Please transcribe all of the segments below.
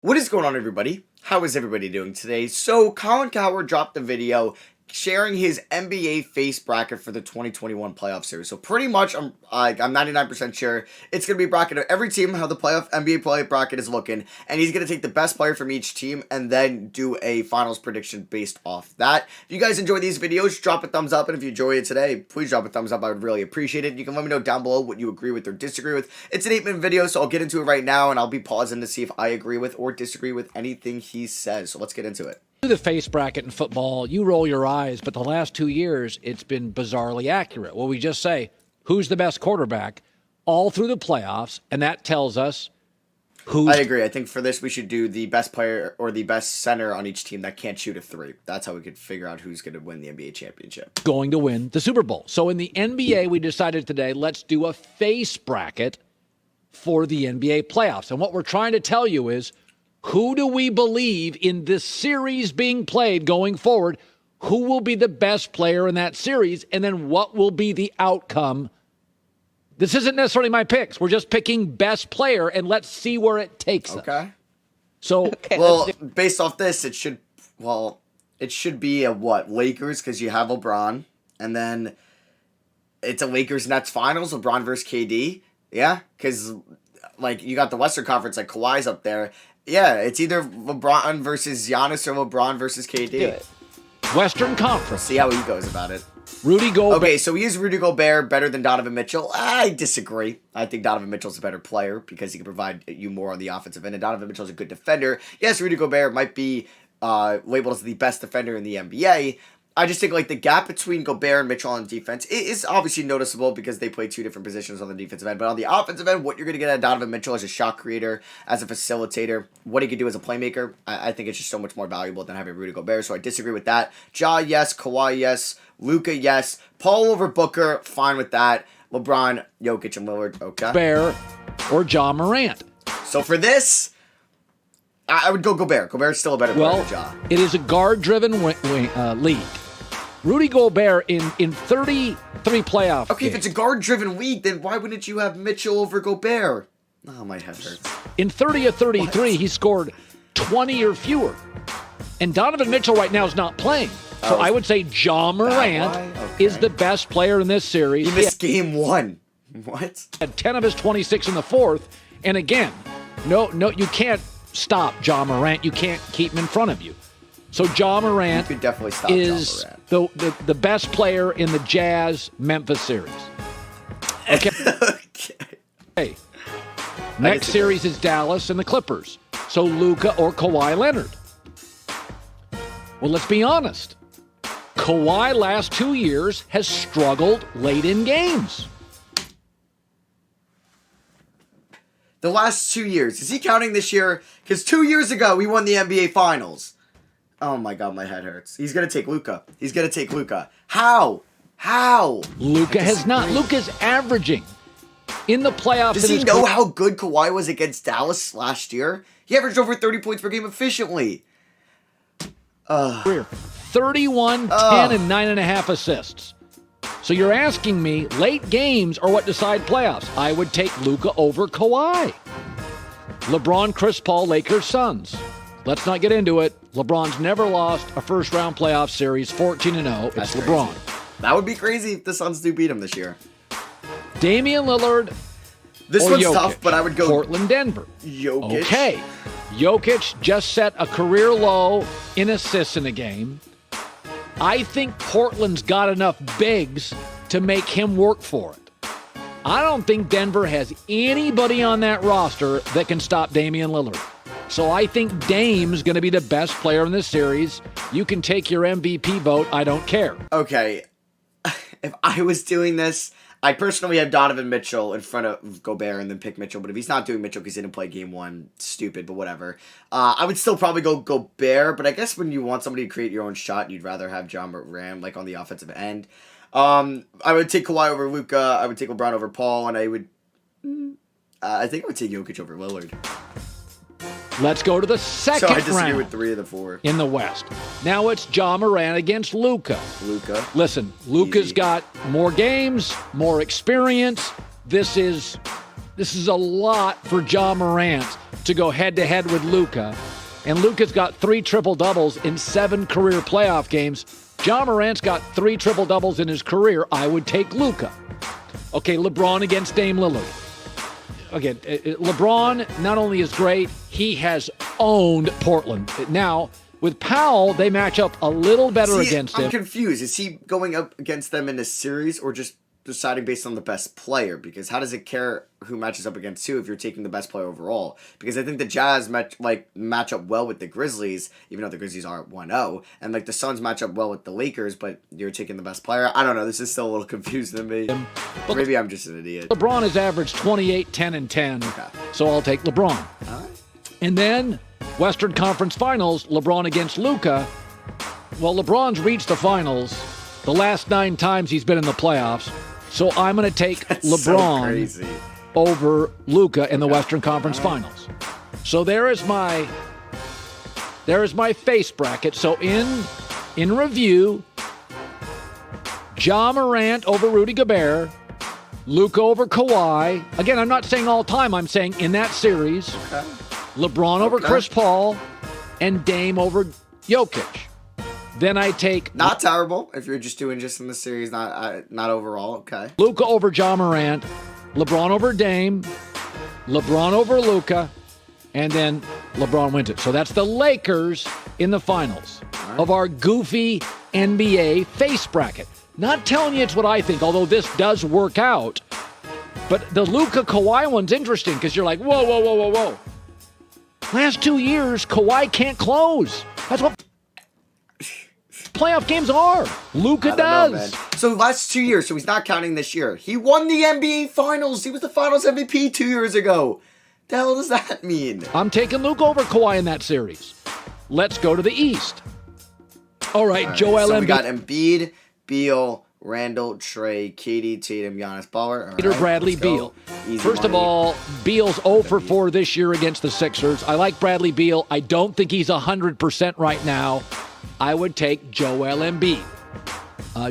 What is going on, everybody? How is everybody doing today? So, Colin Cowherd dropped the video sharing his NBA face bracket for the 2021 playoff series. So, pretty much, I'm 99% sure it's going to be a bracket of every team, how the NBA playoff bracket is looking, and he's going to take the best player from each team and then do a finals prediction based off that. If you guys enjoy these videos, drop a thumbs up, and if you enjoy it today, please drop a thumbs up. I would really appreciate it. You can let me know down below what you agree with or disagree with. It's an 8-minute video, so I'll get into it right now, and I'll be pausing to see if I agree with or disagree with anything he says. So, let's get into it. The face bracket in football, you roll your eyes, but the last 2 years, it's been bizarrely accurate. Well, we just say, who's the best quarterback all through the playoffs, and that tells us who's... I agree. I think for this, we should do the best player or the best center on each team that can't shoot a three. That's how we could figure out who's going to win the NBA championship. Going to win the Super Bowl. So in the NBA, we decided today, let's do a face bracket for the NBA playoffs. And what we're trying to tell you is, who do we believe in this series being played going forward? Who will be the best player in that series? And then what will be the outcome? This isn't necessarily my picks. We're just picking best player, and let's see where it takes us. Okay. So, well, based off this, it should be a what? Lakers, because you have LeBron. And then it's a Lakers-Nets finals, LeBron versus KD. Yeah, because like you got the Western Conference, like Kawhi's up there. Yeah, it's either LeBron versus Giannis or LeBron versus KD. Western Conference. See how he goes about it. Rudy Gobert. Okay, so is Rudy Gobert better than Donovan Mitchell? I disagree. I think Donovan Mitchell's a better player because he can provide you more on the offensive end, and Donovan Mitchell's a good defender. Yes, Rudy Gobert might be labeled as the best defender in the NBA. I just think like the gap between Gobert and Mitchell on defense is obviously noticeable because they play two different positions on the defensive end. But on the offensive end, what you're going to get at Donovan Mitchell as a shot creator, as a facilitator, what he could do as a playmaker, I think it's just so much more valuable than having Rudy Gobert. So I disagree with that. Ja, yes. Kawhi, yes. Luka, yes. Paul over Booker, fine with that. LeBron, Jokic, and Lillard, okay. Gobert or Ja Morant. So for this, I would go Gobert. Gobert's still a better player than Ja. It is a guard-driven league. Rudy Gobert in 33 playoff Okay, games. if it's a guard-driven league, then why wouldn't you have Mitchell over Gobert? Oh, my head hurts. In 30 of 33, he scored 20 or fewer. And Donovan Mitchell right now is not playing. So I would say Ja Morant is the best player in this series. He missed game one. What? Had 10 of his 26 in the fourth. And again, no, you can't stop Ja Morant. You can't keep him in front of you. So Ja Morant could definitely stop is the best player in the Jazz-Memphis series. Okay. Okay. Next series is Dallas and the Clippers. So Luka or Kawhi Leonard. Well, let's be honest. Kawhi last 2 years has struggled late in games. The last 2 years. Is he counting this year? Because 2 years ago, we won the NBA Finals. Oh my God, my head hurts. He's going to take Luka. He's going to take Luka. How? Luka has not. Luka's averaging in the playoffs. Does he know how good Kawhi was against Dallas last year? He averaged over 30 points per game efficiently. 31, 10, and 9.5 assists. So you're asking me, late games are what decide playoffs. I would take Luka over Kawhi. LeBron, Chris Paul, Lakers, Suns. Let's not get into it. LeBron's never lost a first-round playoff series, 14-0. It's LeBron. That would be crazy if the Suns do beat him this year. Damian Lillard. This one's tough, but I would go Portland, Denver. Jokic. Okay. Jokic just set a career low in assists in a game. I think Portland's got enough bigs to make him work for it. I don't think Denver has anybody on that roster that can stop Damian Lillard. So I think Dame's going to be the best player in this series. You can take your MVP vote. I don't care. Okay. If I was doing this, I personally have Donovan Mitchell in front of Gobert and then pick Mitchell. But if he's not doing Mitchell because he didn't play game one, stupid, but whatever. I would still probably go Gobert. But I guess when you want somebody to create your own shot, you'd rather have Ja Morant like on the offensive end. I would take Kawhi over Luka. I would take LeBron over Paul. And I think I would take Jokic over Lillard. Let's go to the second round. So I disagree with 3 of the 4. In the West. Now it's Ja Morant against Luka. Listen, Luka's got more games, more experience. This is a lot for Ja Morant to go head-to-head with Luka, and Luka's got 3 triple-doubles in 7 career playoff games. Ja Morant's got 3 triple-doubles in his career. I would take Luka. Okay, LeBron against Dame Lillard. Again, LeBron not only is great, he has owned Portland. Now, with Powell, they match up a little better against him. I'm confused. Is he going up against them in a series or just deciding based on the best player? Because how does it care who matches up against who if you're taking the best player overall? Because I think the Jazz match up well with the Grizzlies, even though the Grizzlies are 1-0, and the Suns match up well with the Lakers, but you're taking the best player. I don't know. This is still a little confusing to me. But maybe I'm just an idiot. LeBron has averaged 28, 10, and 10, so I'll take LeBron. All right. And then Western Conference Finals, LeBron against Luka. Well, LeBron's reached the finals the last 9 times he's been in the playoffs. So I'm going to take LeBron over Luka in the Western Conference Finals. So there is my face bracket. So in review, Ja Morant over Rudy Gobert, Luka over Kawhi. Again, I'm not saying all time. I'm saying in that series, LeBron over Chris Paul, and Dame over Jokic. Then I take... Not terrible, if you're just doing just in the series, not overall, okay. Luka over Ja Morant, LeBron over Dame, LeBron over Luka, and then LeBron wins it. So that's the Lakers in the finals of our goofy NBA face bracket. Not telling you it's what I think, although this does work out. But the Luka Kawhi one's interesting because you're like, whoa. Last 2 years, Kawhi can't close. That's what playoff games are. Luka does. So last 2 years, so he's not counting this year. He won the NBA Finals. He was the Finals MVP 2 years ago. The hell does that mean? I'm taking Luka over Kawhi in that series. Let's go to the East. All right, Joel Embiid. So we got Embiid, Beal, Randall, Trey, KD, Tatum, Giannis, Butler. Peter Bradley, Beal. First of all, Beal's 0 for 4 this year against the Sixers. I like Bradley Beal. I don't think he's 100% right now. I would take Joel Embiid.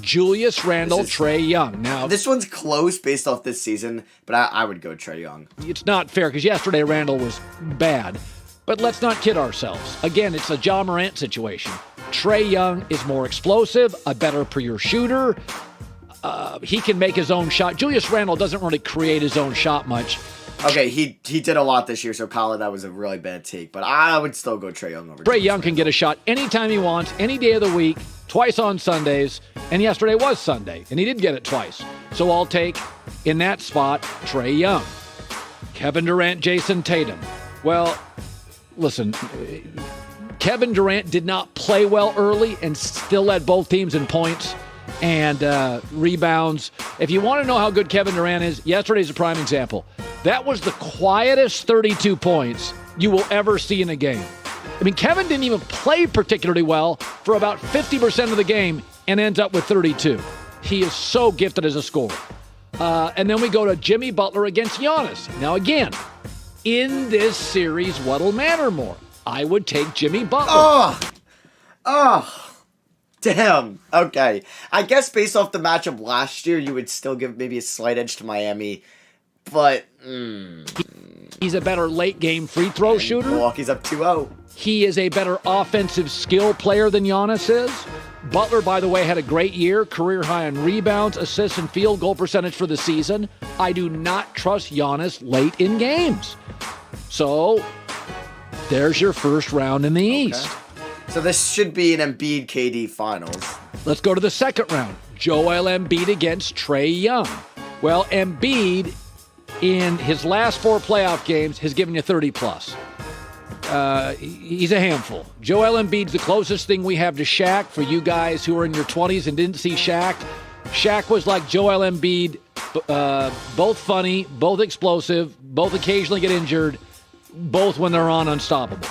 Julius Randle, Trae Young. Now, this one's close based off this season, but I would go Trae Young. It's not fair because yesterday Randle was bad. But let's not kid ourselves. Again, it's a Ja Morant situation. Trae Young is more explosive, a better pure shooter. He can make his own shot. Julius Randle doesn't really create his own shot much. Okay, he did a lot this year, so Colin, that was a really bad take. But I would still go Trae Young over Trae Young can get a shot anytime he wants, any day of the week, twice on Sundays. And yesterday was Sunday, and he did get it twice. So I'll take, in that spot, Trae Young. Kevin Durant, Jason Tatum. Well, listen, Kevin Durant did not play well early and still led both teams in points and rebounds. If you want to know how good Kevin Durant is, yesterday's a prime example. That was the quietest 32 points you will ever see in a game. I mean, Kevin didn't even play particularly well for about 50% of the game and ends up with 32. He is so gifted as a scorer. And then we go to Jimmy Butler against Giannis. Now, again, in this series, what'll matter more? I would take Jimmy Butler. Damn. Okay. I guess based off the matchup last year, you would still give maybe a slight edge to Miami. But he's a better late-game free throw shooter. Milwaukee's up 2-0. He is a better offensive skill player than Giannis is. Butler, by the way, had a great year, career high in rebounds, assists, and field goal percentage for the season. I do not trust Giannis late in games. So there's your first round in the East. So this should be an Embiid KD finals. Let's go to the second round. Joel Embiid against Trae Young. Well, Embiid, in his last 4 playoff games, has given you 30-plus. He's a handful. Joel Embiid's the closest thing we have to Shaq. For you guys who are in your 20s and didn't see Shaq, Shaq was like Joel Embiid, both funny, both explosive, both occasionally get injured, both when they're on unstoppable.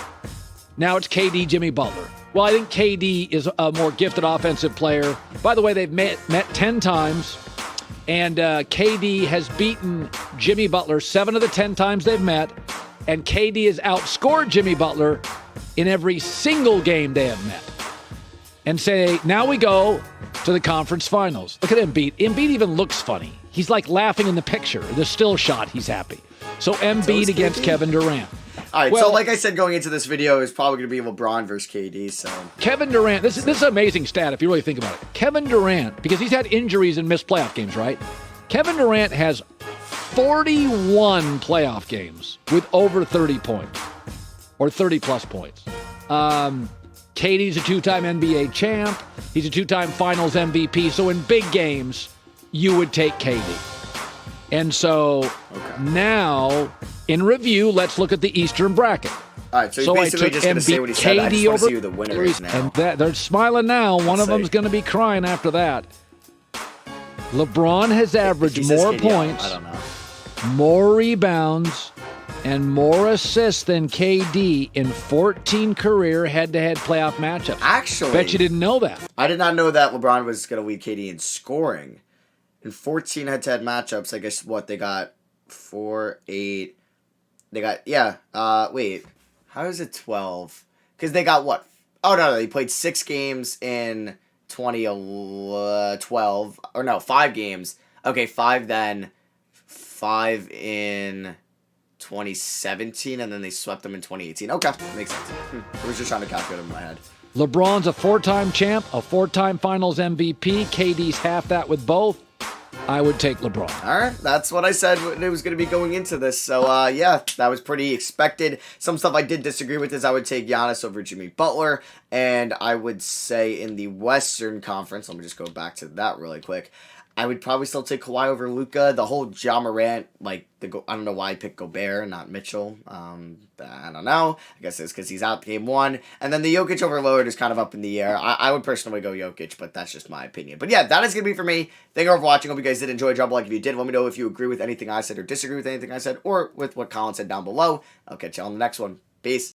Now it's KD, Jimmy Butler. Well, I think KD is a more gifted offensive player. By the way, they've met 10 times, and KD has beaten Jimmy Butler 7 of the 10 times they've met, and KD has outscored Jimmy Butler in every single game they have met. And say, now we go to the conference finals. Look at Embiid. Embiid even looks funny. He's like laughing in the picture. The still shot, he's happy. So Embiid against Kevin Durant. All right, Well, so like I said, going into this video, it's probably going to be LeBron versus KD. So Kevin Durant, this is an amazing stat if you really think about it. Kevin Durant, because he's had injuries and missed playoff games, right? Kevin Durant has 41 playoff games with over 30 points or 30-plus points. KD's a two-time NBA champ. He's a two-time Finals MVP. So in big games, you would take KD. And so now, in review, let's look at the Eastern bracket. all right, so he's basically just going to say what he said. I just want to see who the winner is now. And they're smiling now. One of them's going to be crying after that. LeBron has averaged more points, I don't know. more rebounds, and more assists than KD in 14 career head-to-head playoff matchups. Actually, Bet you didn't know that. I did not know that LeBron was going to lead KD in scoring. In 14 head-to-head matchups, I guess what they got 4, 8. They got wait, how is it 12? Because they got what? Oh no, they played 6 games in 2012, or no, 5 games. Okay, 5 then, 5 in 2017, and then they swept them in 2018. Okay, makes sense. I was just trying to calculate it in my head. LeBron's a 4-time champ, a 4-time Finals MVP. KD's half that with both. I would take LeBron. All right, that's what I said it was going to be going into this. So, yeah, that was pretty expected. Some stuff I did disagree with is I would take Giannis over Jimmy Butler. And I would say in the Western Conference, let me just go back to that really quick. I would probably still take Kawhi over Luka. The whole Ja Morant, I don't know why I picked Gobert, not Mitchell. I don't know. I guess it's because he's out game 1. And then the Jokic over Lillard is kind of up in the air. I would personally go Jokic, but that's just my opinion. But yeah, that is going to be for me. Thank you all for watching. Hope you guys did enjoy. Drop a like if you did. Let me know if you agree with anything I said or disagree with anything I said or with what Colin said down below. I'll catch you on the next one. Peace.